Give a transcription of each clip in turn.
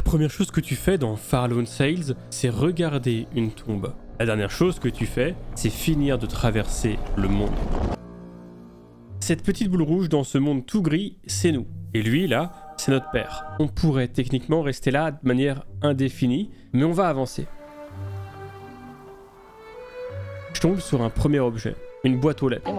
première chose que tu fais dans Farlone Sales, c'est regarder une tombe. La dernière chose que tu fais, c'est finir de traverser le monde. Cette petite boule rouge dans ce monde tout gris, c'est nous. Et lui, là, c'est notre père. On pourrait techniquement rester là de manière indéfinie, mais on va avancer. Je tombe sur un premier objet, une boîte aux lettres.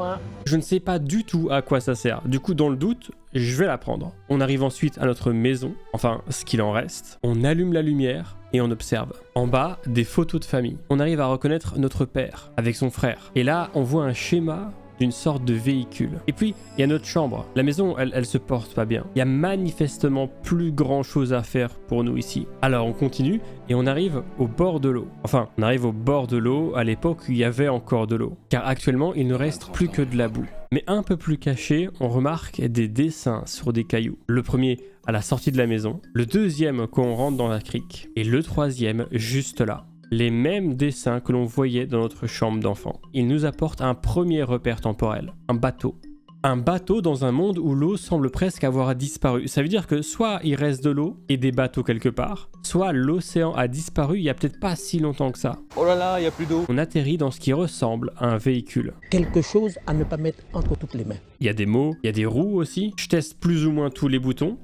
Je ne sais pas du tout à quoi ça sert. Du coup, dans le doute, je vais la prendre. On arrive ensuite à notre maison, enfin, ce qu'il en reste. On allume la lumière et on observe. En bas, des photos de famille. On arrive à reconnaître notre père avec son frère. Et là, on voit un schéma d'une sorte de véhicule. Et puis, il y a notre chambre. La maison, elle se porte pas bien. Il y a manifestement plus grand chose à faire pour nous ici. Alors, on continue et on arrive au bord de l'eau. Enfin, on arrive au bord de l'eau à l'époque où il y avait encore de l'eau. Car actuellement, il ne reste plus que de la boue. Mais un peu plus caché, on remarque des dessins sur des cailloux. Le premier à la sortie de la maison, le deuxième quand on rentre dans la crique, et le troisième juste là. Les mêmes dessins que l'on voyait dans notre chambre d'enfant. Ils nous apportent un premier repère temporel, un bateau. Un bateau dans un monde où l'eau semble presque avoir disparu. Ça veut dire que soit il reste de l'eau et des bateaux quelque part, soit l'océan a disparu il y a peut-être pas si longtemps que ça. Oh là là, il n'y a plus d'eau. On atterrit dans ce qui ressemble à un véhicule. Quelque chose à ne pas mettre entre toutes les mains. Il y a des mots, il y a des roues aussi. Je teste plus ou moins tous les boutons.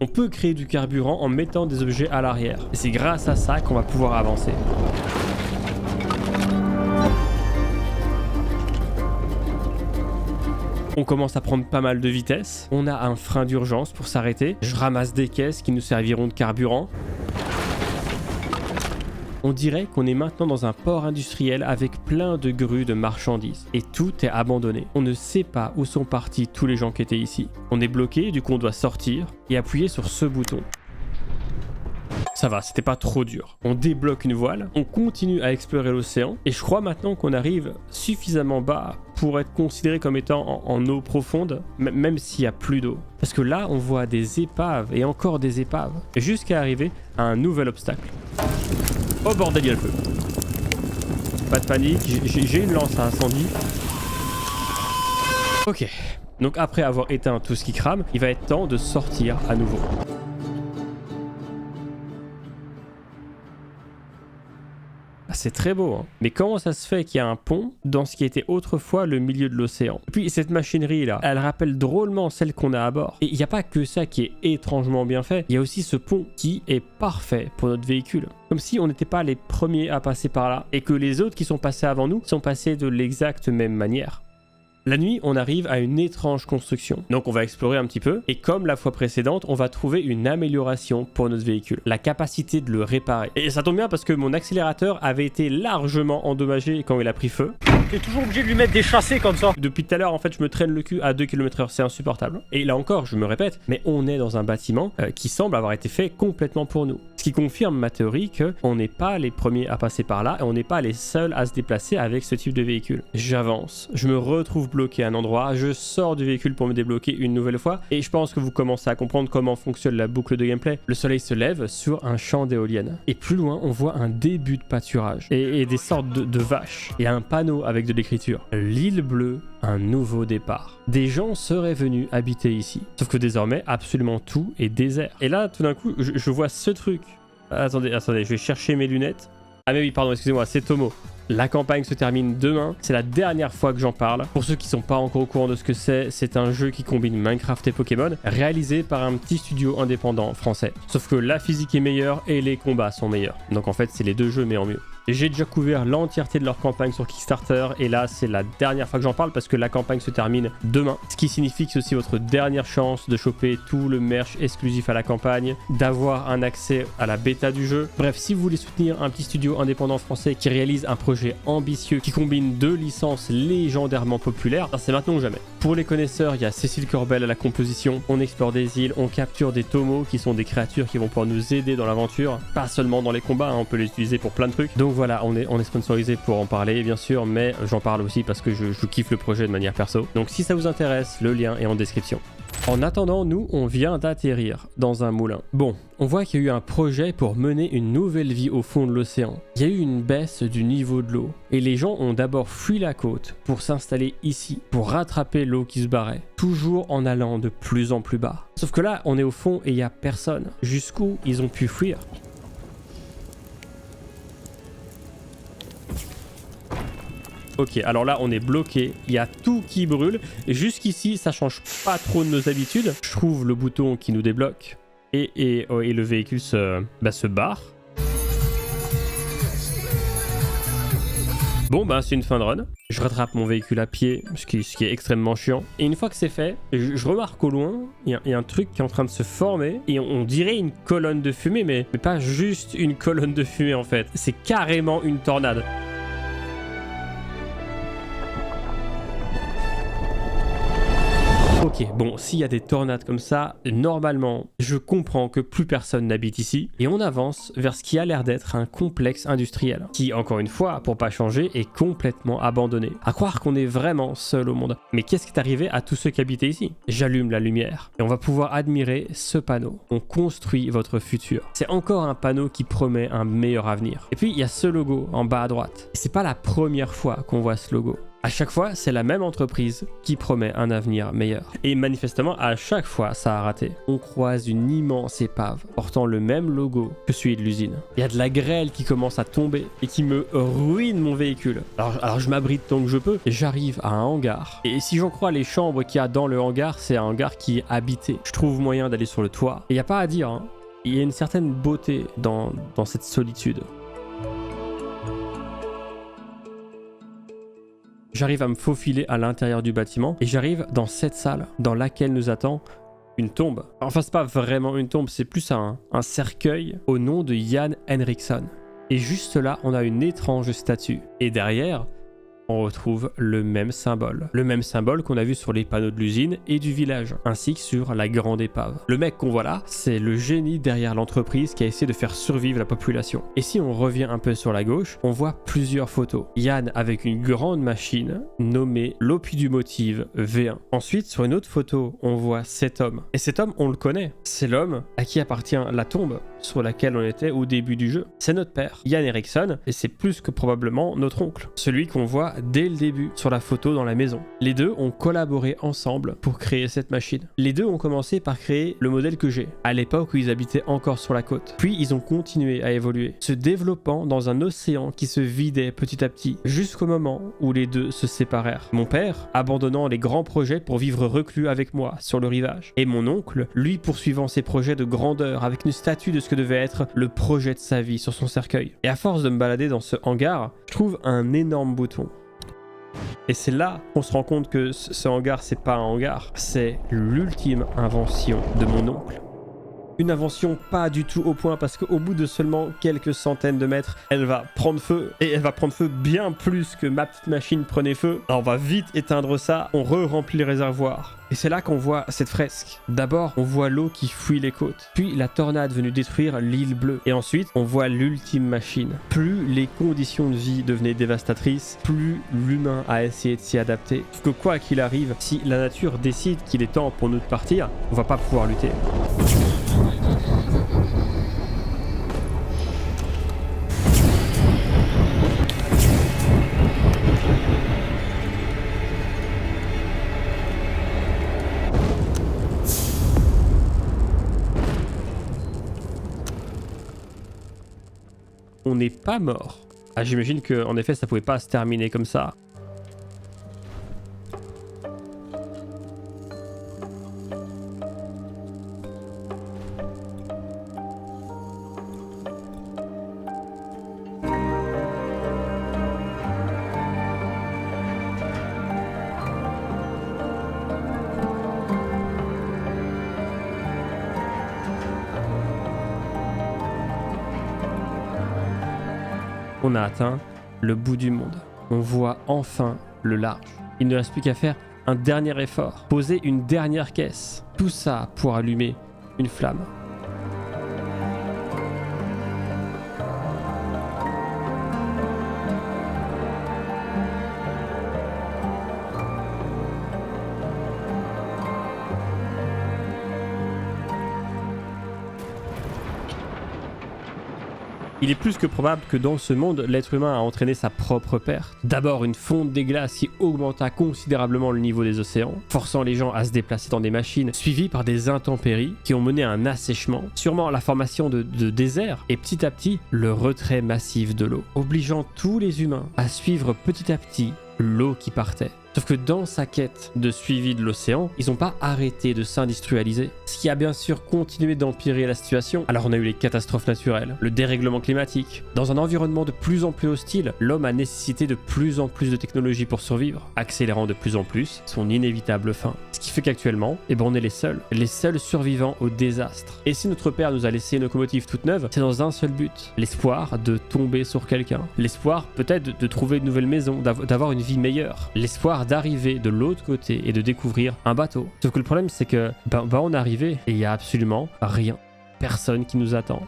On peut créer du carburant en mettant des objets à l'arrière. Et c'est grâce à ça qu'on va pouvoir avancer. On commence à prendre pas mal de vitesse. On a un frein d'urgence pour s'arrêter. Je ramasse des caisses qui nous serviront de carburant. On dirait qu'on est maintenant dans un port industriel avec plein de grues de marchandises. Et tout est abandonné. On ne sait pas où sont partis tous les gens qui étaient ici. On est bloqué, du coup on doit sortir et appuyer sur ce bouton. Ça va, c'était pas trop dur. On débloque une voile, on continue à explorer l'océan et je crois maintenant qu'on arrive suffisamment bas pour être considéré comme étant en eau profonde, même s'il n'y a plus d'eau. Parce que là, on voit des épaves et encore des épaves, jusqu'à arriver à un nouvel obstacle. Oh bordel, il y a le feu. Pas de panique, j'ai une lance à incendie. Ok, donc après avoir éteint tout ce qui crame, il va être temps de sortir à nouveau. C'est très beau, hein. Mais comment ça se fait qu'il y a un pont dans ce qui était autrefois le milieu de l'océan? Et puis cette machinerie là, elle rappelle drôlement celle qu'on a à bord. Et il n'y a pas que ça qui est étrangement bien fait, il y a aussi ce pont qui est parfait pour notre véhicule. Comme si on n'était pas les premiers à passer par là, et que les autres qui sont passés avant nous sont passés de l'exacte même manière. La nuit, on arrive à une étrange construction. Donc on va explorer un petit peu, et comme la fois précédente, on va trouver une amélioration pour notre véhicule. La capacité de le réparer. Et ça tombe bien parce que mon accélérateur avait été largement endommagé quand il a pris feu. T'es toujours obligé de lui mettre des chassés comme ça. Depuis tout à l'heure, en fait, je me traîne le cul à 2 km/h, c'est insupportable. Et là encore, je me répète, mais on est dans un bâtiment qui semble avoir été fait complètement pour nous. Ce qui confirme ma théorie qu'on n'est pas les premiers à passer par là, et on n'est pas les seuls à se déplacer avec ce type de véhicule. J'avance, je me retrouve bloqué à un endroit, je sors du véhicule pour me débloquer une nouvelle fois, et je pense que vous commencez à comprendre comment fonctionne la boucle de gameplay. Le soleil se lève sur un champ d'éoliennes, et plus loin on voit un début de pâturage, et des sortes de vaches, et un panneau avec de l'écriture. L'île bleue, un nouveau départ. Des gens seraient venus habiter ici, sauf que désormais absolument tout est désert. Et là tout d'un coup je vois ce truc. Attendez, je vais chercher mes lunettes. Ah mais oui, pardon, excusez-moi, c'est Tomo. La campagne se termine demain, c'est la dernière fois que j'en parle. Pour ceux qui sont pas encore au courant de ce que c'est un jeu qui combine Minecraft et Pokémon, réalisé par un petit studio indépendant français. Sauf que la physique est meilleure et les combats sont meilleurs. Donc en fait, c'est les deux jeux mais en mieux. J'ai déjà couvert l'entièreté de leur campagne sur Kickstarter et là c'est la dernière fois que j'en parle parce que la campagne se termine demain. Ce qui signifie que c'est aussi votre dernière chance de choper tout le merch exclusif à la campagne, d'avoir un accès à la bêta du jeu. Bref, si vous voulez soutenir un petit studio indépendant français qui réalise un projet ambitieux qui combine deux licences légendairement populaires, c'est maintenant ou jamais. Pour les connaisseurs, il y a Cécile Corbel à la composition, on explore des îles, on capture des tomos qui sont des créatures qui vont pouvoir nous aider dans l'aventure, pas seulement dans les combats, hein, on peut les utiliser pour plein de trucs. Donc voilà, on est sponsorisé pour en parler bien sûr, mais j'en parle aussi parce que je kiffe le projet de manière perso. Donc si ça vous intéresse, le lien est en description. En attendant, nous, on vient d'atterrir dans un moulin. Bon, on voit qu'il y a eu un projet pour mener une nouvelle vie au fond de l'océan. Il y a eu une baisse du niveau de l'eau, et les gens ont d'abord fui la côte pour s'installer ici, pour rattraper l'eau qui se barrait, toujours en allant de plus en plus bas. Sauf que là, on est au fond et il n'y a personne. Jusqu'où ils ont pu fuir? Ok, alors là on est bloqué, il y a tout qui brûle. Jusqu'ici ça change pas trop de nos habitudes. Je trouve le bouton qui nous débloque et le véhicule se barre. Bon bah c'est une fin de run. Je rattrape mon véhicule à pied, ce qui est extrêmement chiant. Et une fois que c'est fait, je remarque au loin, il y a un truc qui est en train de se former. Et on dirait une colonne de fumée, mais pas juste une colonne de fumée en fait. C'est carrément une tornade. Ok, bon, s'il y a des tornades comme ça, normalement, je comprends que plus personne n'habite ici, et on avance vers ce qui a l'air d'être un complexe industriel, qui, encore une fois, pour pas changer, est complètement abandonné. À croire qu'on est vraiment seul au monde. Mais qu'est-ce qui est arrivé à tous ceux qui habitaient ici? J'allume la lumière, et on va pouvoir admirer ce panneau. On construit votre futur. C'est encore un panneau qui promet un meilleur avenir. Et puis, il y a ce logo en bas à droite. Et c'est pas la première fois qu'on voit ce logo. À chaque fois, c'est la même entreprise qui promet un avenir meilleur. Et manifestement, à chaque fois, ça a raté. On croise une immense épave portant le même logo que celui de l'usine. Il y a de la grêle qui commence à tomber et qui me ruine mon véhicule. Alors je m'abrite tant que je peux et j'arrive à un hangar. Et si j'en crois les chambres qu'il y a dans le hangar, c'est un hangar qui est habité. Je trouve moyen d'aller sur le toit. Et il n'y a pas à dire, hein. Il y a une certaine beauté dans cette solitude. J'arrive à me faufiler à l'intérieur du bâtiment et j'arrive dans cette salle dans laquelle nous attend une tombe. Enfin, c'est pas vraiment une tombe, c'est plus un cercueil au nom de Jan Henriksson. Et juste là, on a une étrange statue. Et derrière, on retrouve le même symbole. Le même symbole qu'on a vu sur les panneaux de l'usine et du village, ainsi que sur la grande épave. Le mec qu'on voit là, c'est le génie derrière l'entreprise qui a essayé de faire survivre la population. Et si on revient un peu sur la gauche, on voit plusieurs photos. Yann avec une grande machine nommée l'Opidumotive V1. Ensuite, sur une autre photo, on voit cet homme. Et cet homme, on le connaît. C'est l'homme à qui appartient la tombe sur laquelle on était au début du jeu. C'est notre père, Jan Henriksson, et c'est plus que probablement notre oncle. Celui qu'on voit dès le début sur la photo dans la maison. Les deux ont collaboré ensemble pour créer cette machine. Les deux ont commencé par créer le modèle que j'ai, à l'époque où ils habitaient encore sur la côte. Puis ils ont continué à évoluer, se développant dans un océan qui se vidait petit à petit, jusqu'au moment où les deux se séparèrent. Mon père, abandonnant les grands projets pour vivre reclus avec moi sur le rivage. Et mon oncle, lui poursuivant ses projets de grandeur avec une statue de ce que devait être le projet de sa vie sur son cercueil. Et à force de me balader dans ce hangar, je trouve un énorme bouton. Et c'est là qu'on se rend compte que ce hangar, c'est pas un hangar, c'est l'ultime invention de mon oncle. Une invention pas du tout au point parce qu'au bout de seulement quelques centaines de mètres, elle va prendre feu et elle va prendre feu bien plus que ma petite machine prenait feu. Alors on va vite éteindre ça, on re-remplit le réservoir. Et c'est là qu'on voit cette fresque. D'abord, on voit l'eau qui fuit les côtes, puis la tornade venue détruire l'île bleue. Et ensuite, on voit l'ultime machine. Plus les conditions de vie devenaient dévastatrices, plus l'humain a essayé de s'y adapter. Sauf que quoi qu'il arrive, si la nature décide qu'il est temps pour nous de partir, on va pas pouvoir lutter. On n'est pas mort. Ah, j'imagine qu'en effet, ça pouvait pas se terminer comme ça. On a atteint le bout du monde. On voit enfin le large. Il ne reste plus qu'à faire un dernier effort, poser une dernière caisse. Tout ça pour allumer une flamme. Il est plus que probable que dans ce monde, l'être humain a entraîné sa propre perte. D'abord une fonte des glaces qui augmenta considérablement le niveau des océans, forçant les gens à se déplacer dans des machines, suivies par des intempéries qui ont mené à un assèchement, sûrement la formation de déserts, et petit à petit, le retrait massif de l'eau, obligeant tous les humains à suivre petit à petit l'eau qui partait. Sauf que dans sa quête de suivi de l'océan, ils n'ont pas arrêté de s'industrialiser. Ce qui a bien sûr continué d'empirer la situation. Alors on a eu les catastrophes naturelles, le dérèglement climatique. Dans un environnement de plus en plus hostile, l'homme a nécessité de plus en plus de technologies pour survivre, accélérant de plus en plus son inévitable fin. Ce qui fait qu'actuellement, on est les seuls survivants au désastre. Et si notre père nous a laissé une locomotive toute neuve, c'est dans un seul but, l'espoir de tomber sur quelqu'un. L'espoir peut-être de trouver une nouvelle maison, d'avoir une vie meilleure. L'espoir d'arriver de l'autre côté et de découvrir un bateau. Sauf que le problème c'est que on est arrivé et il n'y a absolument rien. Personne qui nous attend.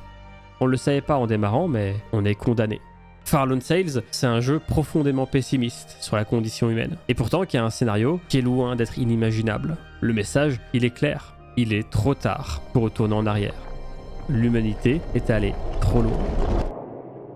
On le savait pas en démarrant, mais on est condamné. Far Lone Sails, c'est un jeu profondément pessimiste sur la condition humaine. Et pourtant qui a un scénario qui est loin d'être inimaginable. Le message, il est clair. Il est trop tard pour retourner en arrière. L'humanité est allée trop loin.